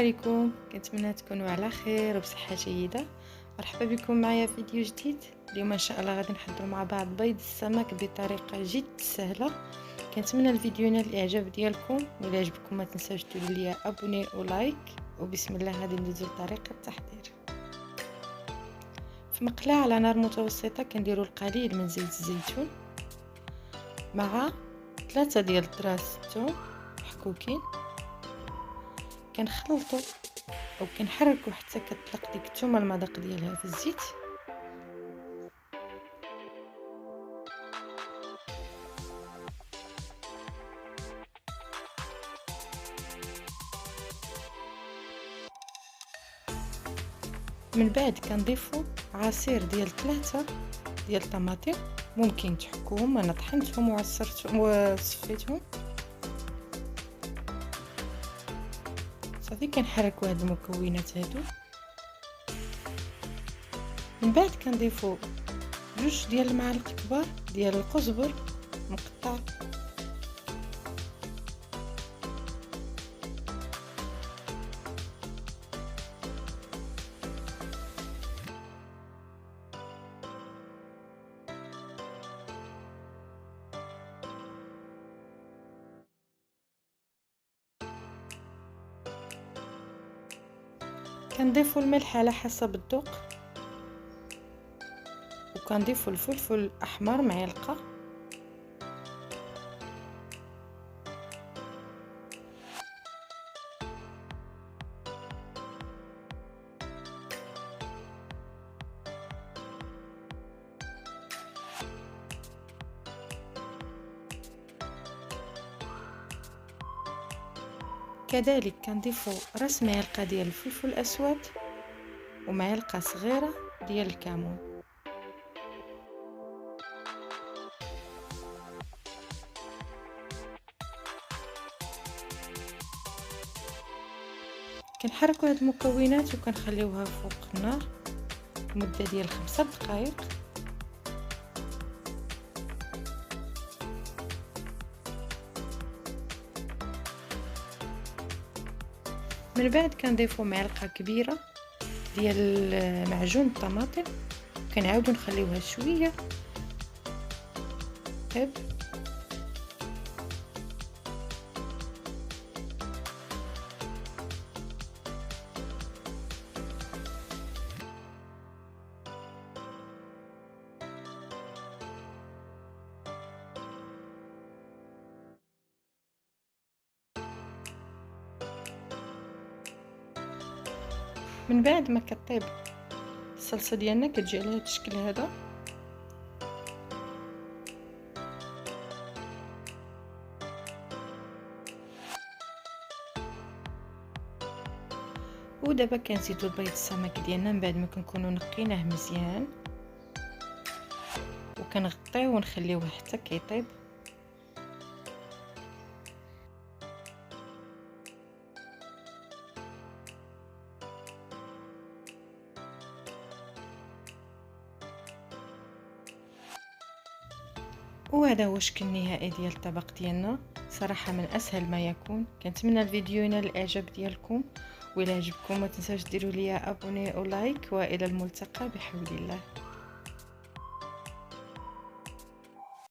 عليكم، كنتمنى تكونوا على خير وبصحه جيده. مرحبا بكم معايا في فيديو جديد. اليوم ان شاء الله غادي نحضروا مع بعض بيض السمك بطريقه جد سهله. كنتمنى الفيديو ينال الاعجاب ديالكم، وإلا عجبكم ما تنساوش ديروا لي ابوني ولايك. وبسم الله غادي ندوزو لطريقه التحضير. في مقله على نار متوسطه كنديروا القليل من زيت الزيتون مع 3 ديال الدراس الثوم محكوكين. كنخلطوا او كنحركوا حتى كتطلق ديك الثومه المذاق ديالها في الزيت. من بعد كنضيفوا عصير ديال 3 ديال الطماطم، ممكن تحكوهم، انا طحنتهم وعصرتهم وصفيتهم. صافي كنحركوا هاد المكونات هادو. من بعد كنضيفوا 2 ديال المعالق كبار ديال القزبر مقطع، كنضيفوا الملح على حسب الذوق، وكنضيفوا الفلفل الاحمر معلقه، كذلك كنضيفوا راس معلقه ديال الفلفل الاسود ومعلقه صغيره ديال الكمون. كنحركوا هاد المكونات وكنخليوها فوق النار مده ديال 5 دقائق. من بعد كنضيفوا معلقه كبيره ديال معجون الطماطم، كنعاودوا نخليوها شويه طيب. من بعد ما كطيب الصلصه ديالنا كتجي على هذا الشكل هذا. ودابا كنزيدوا البيض السمك ديالنا من بعد ما كنكونوا نقيناه مزيان، وكنغطيوه ونخليوه حتى كيطيب. وهذا هو الشكل النهائي ديال الطبق ديالنا، صراحه من اسهل ما يكون. كنتمنى الفيديو ينال الاعجاب ديالكم، وإلا عجبكم ما تنساوش ديروا لي ابوني ولايك، والى الملتقى بحول الله.